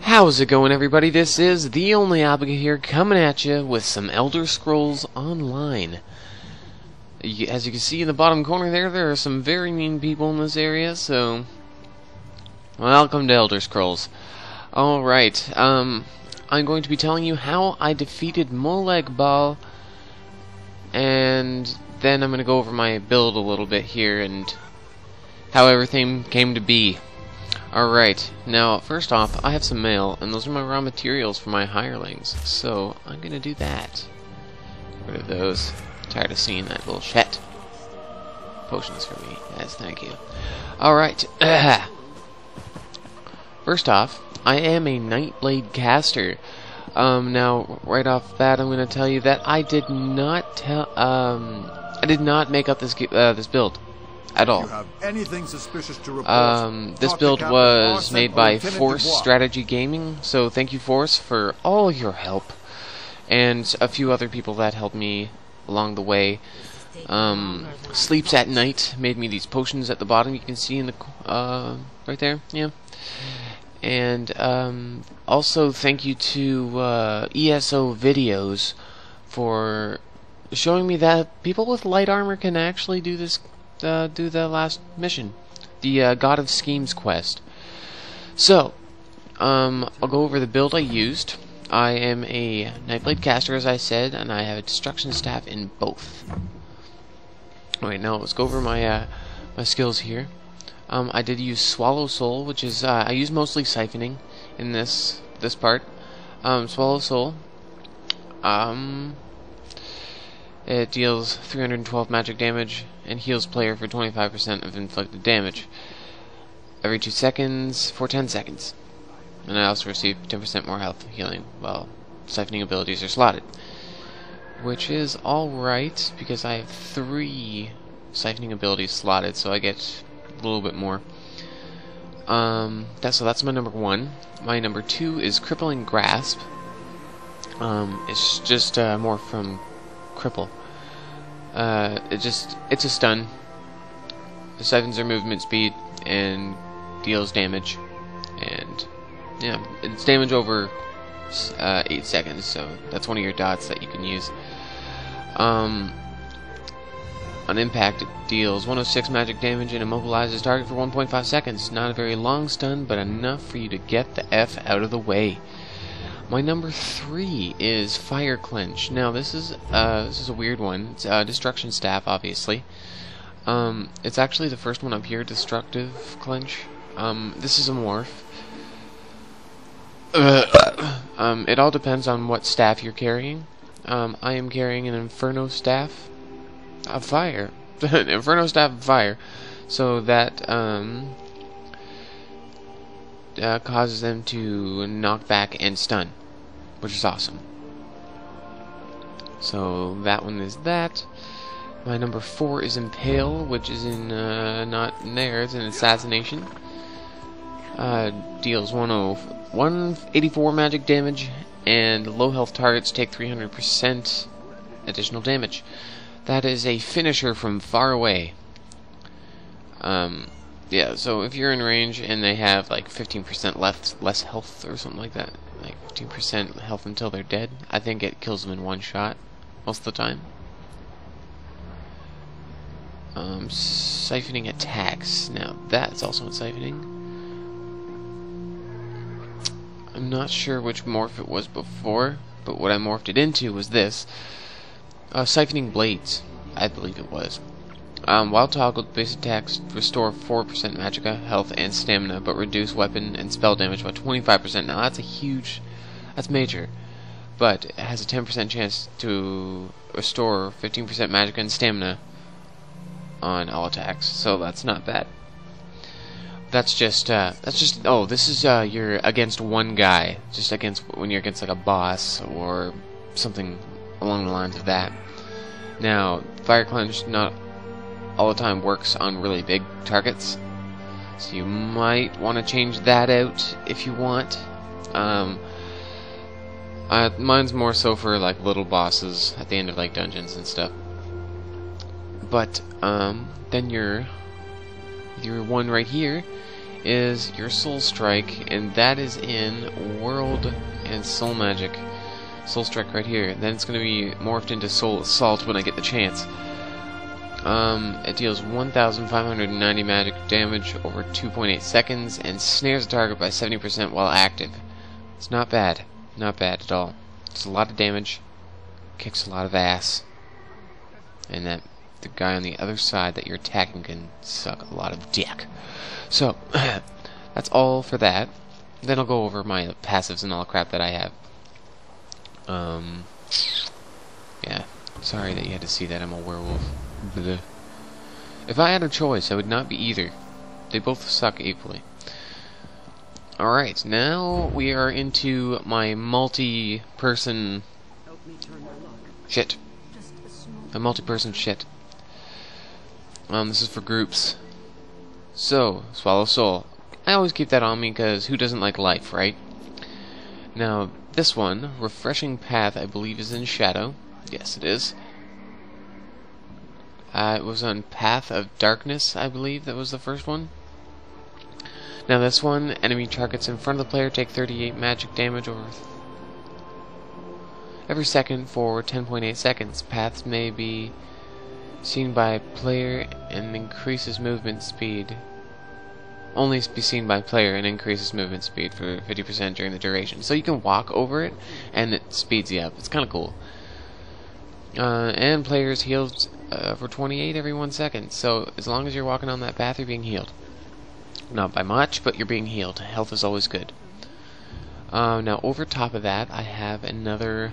How's it going, everybody? This is the only Abigail here, coming at you with some Elder Scrolls Online. As you can see in the bottom corner there are some very mean people in this area, so welcome to Elder Scrolls. Alright, I'm going to be telling you how I defeated Nightbalde, and then I'm going to go over my build a little bit here and how everything came to be. Alright, now first off, I have some mail, and those are my raw materials for my hirelings, so I'm gonna do that. Get rid of those. Tired of seeing that bullshit. Potions for me. Yes, thank you. Alright. First off, I am a Nightbalde caster. Now, right off bat, I'm gonna tell you that I did not make up this build at all. Anything suspicious to report, this build was made by Force Strategy Gaming, so thank you, Force, for all your help, and a few other people that helped me along the way. Sleeps at Night made me these potions at the bottom. You can see in the right there, yeah. And also thank you to ESO videos for showing me that people with light armor can actually do this. Do the last mission, the God of Schemes quest. So, I'll go over the build I used. I am a Nightbalde caster, as I said, and I have a destruction staff in both. Alright, now let's go over my my skills here. I did use Swallow Soul, which is I use mostly siphoning in this part. Swallow Soul. It deals 312 magic damage and heals player for 25% of inflicted damage every 2 seconds for 10 seconds. And I also receive 10% more health healing while siphoning abilities are slotted, which is alright because I have 3 siphoning abilities slotted, so I get a little bit more. That's my number 1. My number 2 is Crippling Grasp. It's just more from Cripple. It's a stun. It siphons their movement speed and deals damage, and yeah, it's damage over 8 seconds. So that's one of your dots that you can use. On impact, it deals 106 magic damage and immobilizes target for 1.5 seconds. Not a very long stun, but enough for you to get the F out of the way. My number 3 is Fire Clench. Now this is a weird one. It's Destruction Staff, obviously. It's actually the first one up here, Destructive Clench. This is a morph. It all depends on what staff you're carrying. I am carrying an Inferno Staff of Fire. An Inferno Staff of Fire. So that causes them to knock back and stun, which is awesome. So that one is that. My number 4 is Impale, which is in not in there, it's an assassination. Deals 184 magic damage, and low health targets take 300% additional damage. That is a finisher from far away. Yeah, so if you're in range and they have like 15% less health or something like that, like 15% health until they're dead, I think it kills them in one shot most of the time. Siphoning attacks. Now that's also in siphoning. I'm not sure which morph it was before, but what I morphed it into was this. Siphoning Blades, I believe it was. While toggled, base attacks restore 4% magicka, health, and stamina, but reduce weapon and spell damage by 25%. Now that's major, but it has a 10% chance to restore 15% magicka and stamina on all attacks, so that's not bad. That's just oh, this is you're against one guy, just when you're against like a boss or something along the lines of that. Now, Fire Clench not all the time works on really big targets, so you might want to change that out if you want. Mine's more so for like little bosses at the end of like dungeons and stuff. But then your one right here is your Soul Strike, and that is in World and Soul Magic. Soul Strike right here. Then it's going to be morphed into Soul Assault when I get the chance. It deals 1,590 magic damage over 2.8 seconds and snares the target by 70% while active. It's not bad. Not bad at all. It's a lot of damage. Kicks a lot of ass. And that the guy on the other side that you're attacking can suck a lot of dick. So, that's all for that. Then I'll go over my passives and all the crap that I have. Yeah. Sorry that you had to see that I'm a werewolf. Bleh. If I had a choice, I would not be either. They both suck equally. Alright, now we are into my multi-person shit. A multi-person shit. This is for groups. So, Swallow Soul. I always keep that on me because who doesn't like life, right? Now, this one, Refreshing Path, I believe is in Shadow. Yes, it is. It was on Path of Darkness, I believe that was the first one. Now this one, enemy targets in front of the player take 38 magic damage over every second for 10.8 seconds. Paths may be seen by player and increases movement speed. Only be seen by player and increases movement speed for 50% during the duration. So you can walk over it and it speeds you up. It's kind of cool. And players healed for 28 every 1 second. So as long as you're walking on that path, you're being healed. Not by much, but you're being healed. Health is always good. Now over top of that, I have another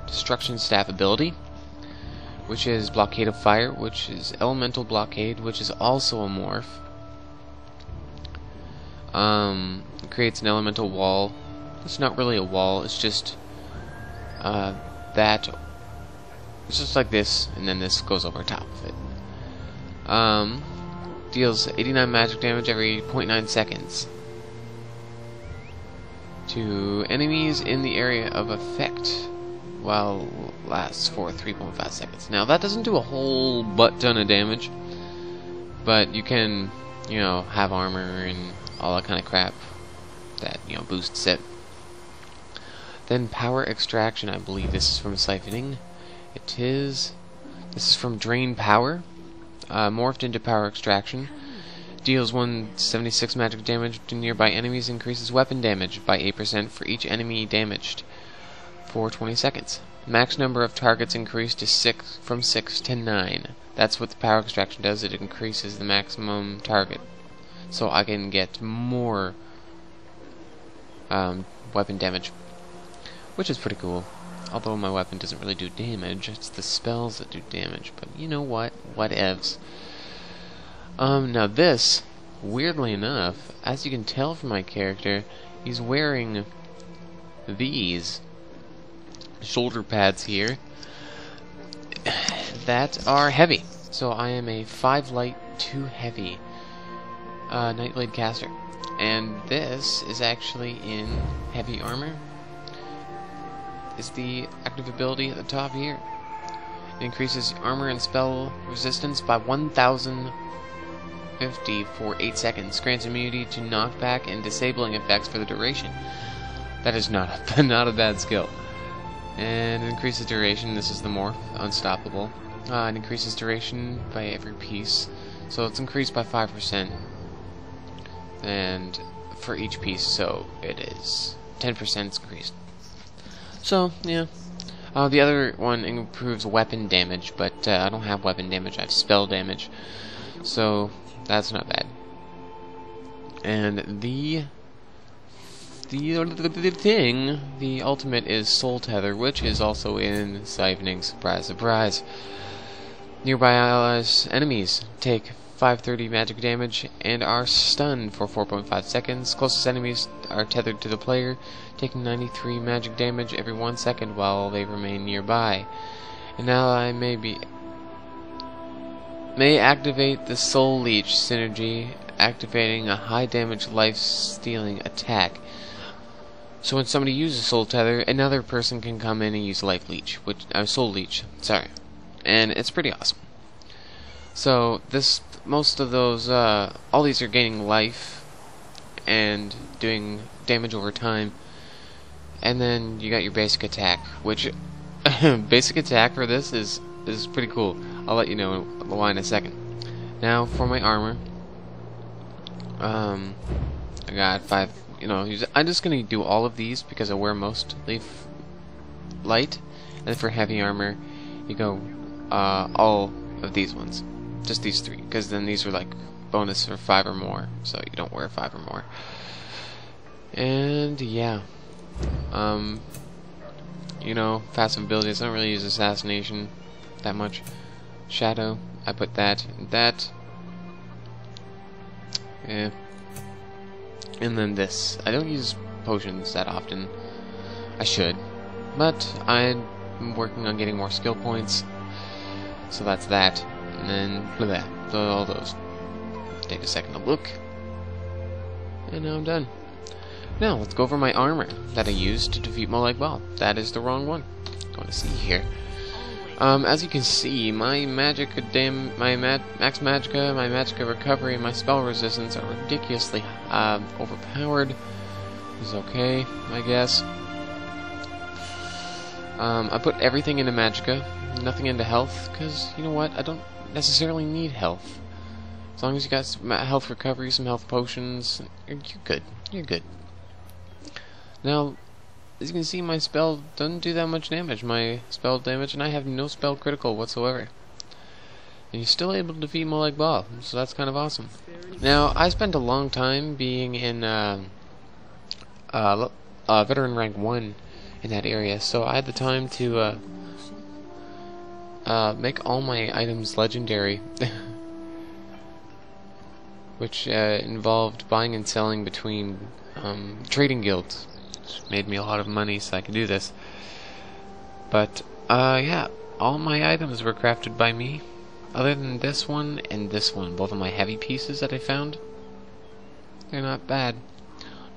Destruction Staff ability, which is Blockade of Fire, which is Elemental Blockade, which is also a morph. It creates an elemental wall. It's not really a wall, it's just that. It's just like this, and then this goes over top of it. Deals 89 magic damage every 0.9 seconds to enemies in the area of effect, while lasts for 3.5 seconds. Now that doesn't do a whole butt ton of damage, but you can, you know, have armor and all that kind of crap that, you know, boosts it. Then Power Extraction, I believe this is from Siphoning. It is. This is from Drain Power. Morphed into Power Extraction. Deals 176 magic damage to nearby enemies. Increases weapon damage by 8% for each enemy damaged for 20 seconds. Max number of targets increased to from 6 to 9. That's what the Power Extraction does. It increases the maximum target. So I can get more weapon damage, which is pretty cool. Although my weapon doesn't really do damage, it's the spells that do damage. But you know what? Whatevs. Now this, weirdly enough, as you can tell from my character, he's wearing these shoulder pads here that are heavy. So I am a 5 light, 2 heavy Nightbalde caster. And this is actually in heavy armor. Is the active ability at the top here. It increases armor and spell resistance by 1,050 for 8 seconds. Grants immunity to knockback and disabling effects for the duration. That is not a bad skill. And it increases duration. This is the morph, Unstoppable. It increases duration by every piece. So it's increased by 5%. And for each piece, so it is 10% increased. So, yeah. The other one improves weapon damage, but I don't have weapon damage, I have spell damage. So, that's not bad. And the ultimate is Soul Tether, which is also in Siphoning. Surprise, surprise. Nearby allies, enemies take 530 magic damage and are stunned for 4.5 seconds. Closest enemies are tethered to the player, taking 93 magic damage every 1 second while they remain nearby. An ally may activate the Soul Leech synergy, activating a high damage life-stealing attack. So when somebody uses Soul Tether, another person can come in and use Life Leech, Soul Leech, sorry. And it's pretty awesome. So this, most of those, all these are gaining life and doing damage over time. And then you got your basic attack, which basic attack for this is pretty cool. I'll let you know why in a second. Now for my armor, I got 5. You know, I'm just gonna do all of these because I wear mostly light, and for heavy armor, you go all of these ones, just these 3, because then these are like bonus for 5 or more, so you don't wear 5 or more. And yeah, you know, passive abilities. I don't really use assassination that much. Shadow, I put that and that. Yeah. And then this. I don't use potions that often. I should, but I'm working on getting more skill points. So that's that. And then blah, blah, all those. Take a second to look. And now I'm done. Now let's go over my armor that I used to defeat Nightbalde. That is the wrong one. Going to see here. As you can see, my max magicka, my magicka recovery, and my spell resistance are ridiculously overpowered. It's okay, I guess. I put everything into magicka, nothing into health, because you know what? I don't necessarily need health. As long as you got some health recovery, some health potions, you're good. You're good. Now, as you can see, my spell doesn't do that much damage. My spell damage, and I have no spell critical whatsoever. And you're still able to defeat Nightbalde, so that's kind of awesome. Now, I spent a long time being in veteran rank 1 in that area, so I had the time to make all my items legendary, which involved buying and selling between trading guilds. Made me a lot of money, so I could do this. But yeah, all my items were crafted by me, other than this one and this one. Both of my heavy pieces that I found, they're not bad,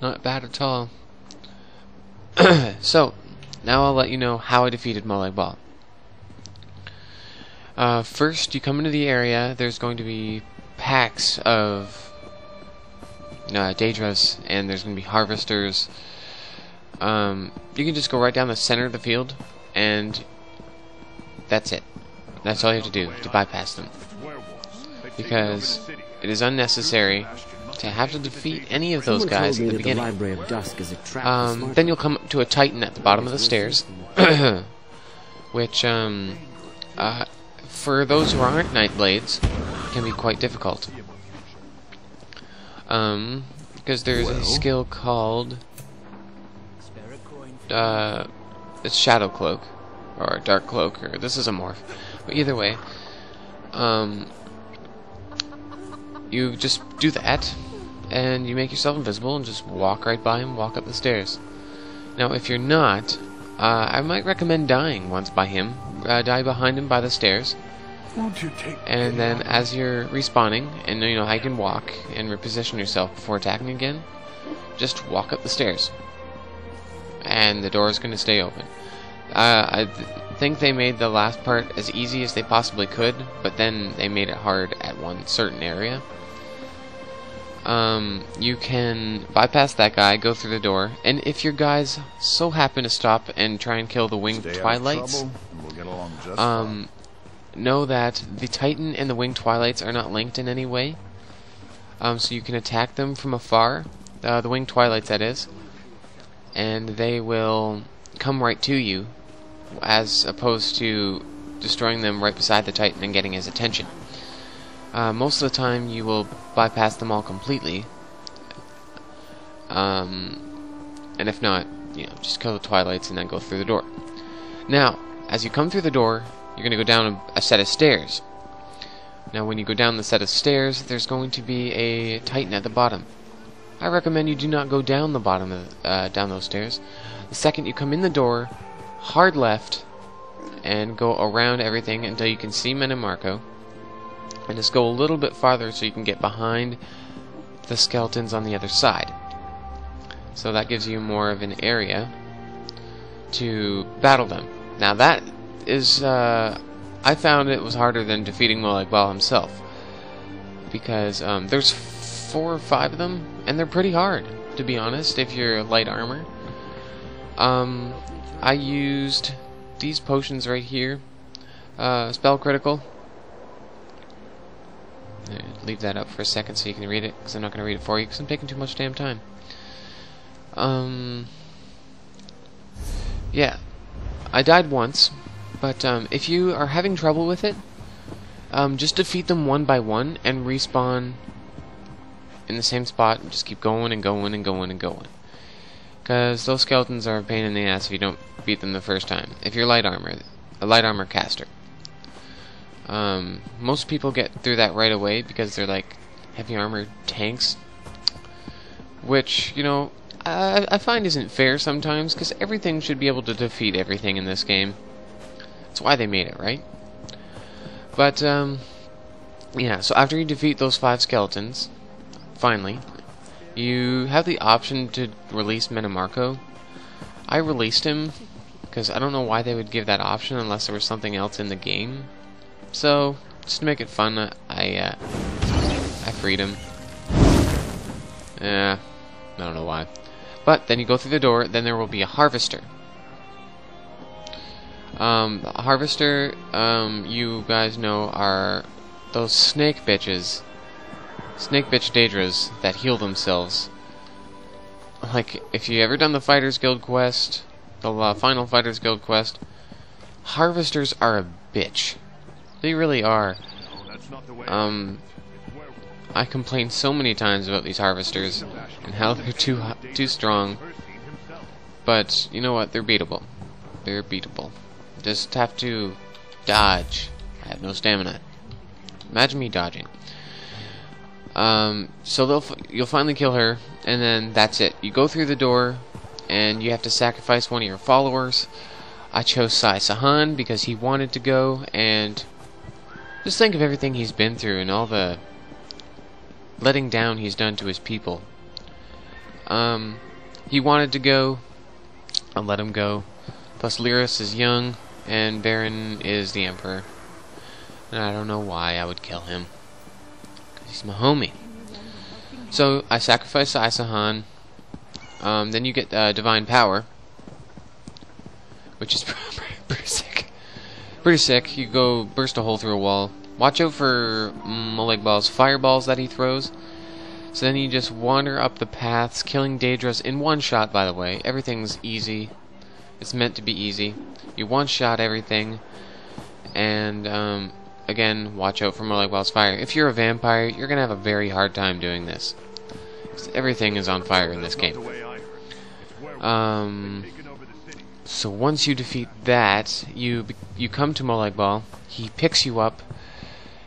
not bad at all. So now I'll let you know how I defeated Nightbalde. First, you come into the area. There's going to be packs of Daedras, and there's going to be harvesters. You can just go right down the center of the field, and that's it. That's all you have to do to bypass them, because it is unnecessary to have to defeat any of those guys at the beginning. Then you'll come to a Titan at the bottom of the stairs, which, for those who aren't Nightblades, can be quite difficult. Because there's a skill called it's Shadow Cloak, or Dark Cloak, or this is a morph. But either way, you just do that, and you make yourself invisible and just walk right by him, walk up the stairs. Now, if you're not, I might recommend dying once by him. Die behind him by the stairs. And then as you're respawning, and you know how you can walk and reposition yourself before attacking again, just walk up the stairs. And the door is going to stay open. I think they made the last part as easy as they possibly could, but then they made it hard at one certain area. You can bypass that guy, go through the door, and if your guys so happen to stop and try and kill the winged twilights, know that the Titan and the winged twilights are not linked in any way. So you can attack them from afar, the winged twilights that is, and they will come right to you, as opposed to destroying them right beside the Titan and getting his attention. Most of the time you will bypass them all completely, and if not, you know, just kill the twilights and then go through the door. Now, as you come through the door, you're going to go down a set of stairs. Now when you go down the set of stairs, there's going to be a Titan at the bottom. I recommend you do not go down the bottom of down those stairs. The second you come in the door, hard left, and go around everything until you can see Marco, and just go a little bit farther so you can get behind the skeletons on the other side. So that gives you more of an area to battle them. Now that is, I found it was harder than defeating Nightbalde himself, because there's 4 or 5 of them, and they're pretty hard, to be honest, if you're light armor. I used these potions right here. Spell critical. Leave that up for a second so you can read it, because I'm not going to read it for you, because I'm taking too much damn time. Yeah. I died once, but if you are having trouble with it, just defeat them one by one and respawn in the same spot and just keep going and going and going and going. Because those skeletons are a pain in the ass if you don't beat them the first time. If you're a light armor caster. Most people get through that right away because they're like heavy armor tanks. Which, you know, I find isn't fair sometimes, because everything should be able to defeat everything in this game. That's why they made it, right? But, yeah, so after you defeat those 5 skeletons, finally, you have the option to release Metamarco. I released him, because I don't know why they would give that option unless there was something else in the game. So, just to make it fun, I freed him. I don't know why. But then you go through the door, then there will be a harvester. The harvester, you guys know, are those snake bitches. Snake bitch Daedras that heal themselves. Like, if you ever done the Fighters Guild quest, the final Fighters Guild quest, harvesters are a bitch. They really are. I complained so many times about these harvesters and how they're too strong. But you know what? They're beatable. They're beatable. Just have to dodge. I have no stamina. Imagine me dodging. So you'll finally kill her, and then that's it. You go through the door, and you have to sacrifice one of your followers. I chose Sai Sahan because he wanted to go, and just think of everything he's been through and all the letting down he's done to his people. He wanted to go. I'll let him go. Plus Lyris is young, and Baron is the Emperor. And I don't know why I would kill him. Because he's my homie. So, I sacrifice Sai Sahan. Then you get Divine Power. Which is pretty sick. Pretty sick. You go burst a hole through a wall. Watch out for Nightbalde's fireballs that he throws. So then you just wander up the paths, killing Daedras in one shot, by the way. Everything's easy. It's meant to be easy. You one-shot everything. And, again, watch out for Nightbalde's fire. If you're a vampire, you're going to have a very hard time doing this. 'Cause everything is on fire in this game. So once you defeat that, you come to Nightbalde. He picks you up,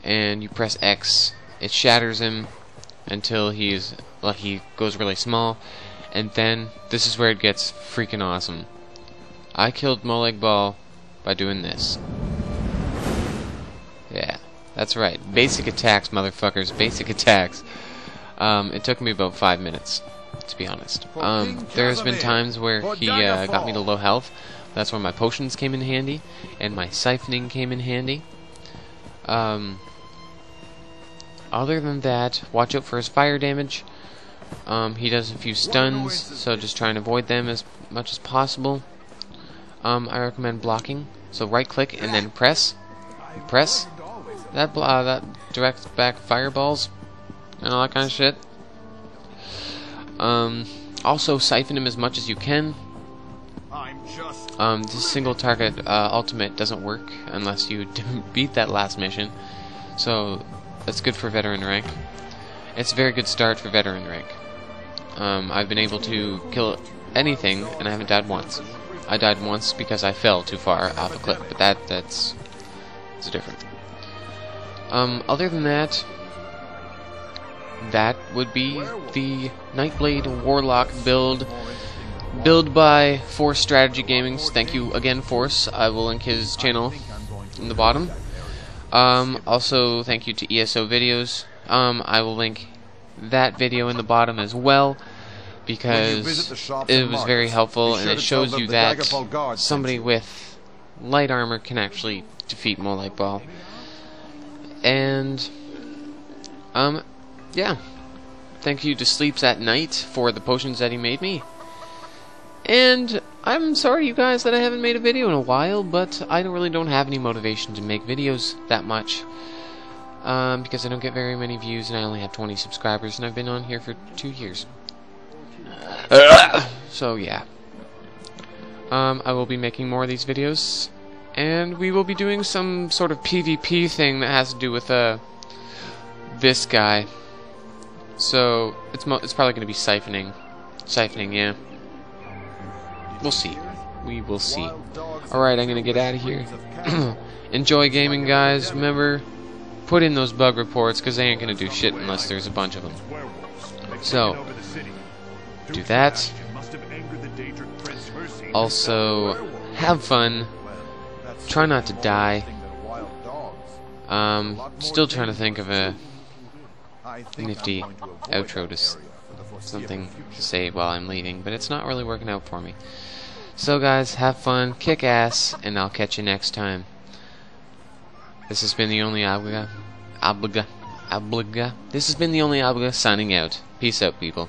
and you press X. It shatters him until he goes really small, and then this is where it gets freaking awesome. I killed Nightbalde by doing this. Yeah, that's right. Basic attacks, motherfuckers. Basic attacks. It took me about 5 minutes, to be honest. There's been times where he got me to low health. That's where my potions came in handy, and my siphoning came in handy. Other than that, watch out for his fire damage. He does a few stuns, so just try and avoid them as much as possible. I recommend blocking. So right click and then press. Press. That directs back fireballs and all that kind of shit. Also siphon him as much as you can. This single target ultimate doesn't work unless you beat that last mission. So that's good for veteran rank. It's a very good start for veteran rank. I've been able to kill anything and I haven't died once. I died once because I fell too far off a cliff, but that's different. Other than that, that would be the Nightbalde Warlock build by Force Strategy Gaming. Thank you again, Force. I will link his channel in the bottom. Also, thank you to ESO Videos. I will link that video in the bottom as well, because it was very helpful, and it shows you that somebody with light armor can actually defeat Nightbalde. And, yeah. thank you to Sleeps at Night for the potions that he made me. And I'm sorry, you guys, that I haven't made a video in a while, but I really don't have any motivation to make videos that much. Because I don't get very many views, and I only have 20 subscribers, and I've been on here for 2 years. So, yeah. I will be making more of these videos, and we will be doing some sort of PvP thing that has to do with, this guy. So, it's probably going to be siphoning. Siphoning, yeah. We'll see. We will see. Alright, I'm going to get out of here. Enjoy gaming, guys. Remember, put in those bug reports, because they ain't going to do shit unless there's a bunch of them. So, do that. Also, have fun. Try not to die. Still trying to think of a nifty outro to something to say while I'm leaving, but it's not really working out for me. So guys, have fun, kick ass, and I'll catch you next time. This has been the only Obliga. This has been the only Obliga signing out. Peace out, people.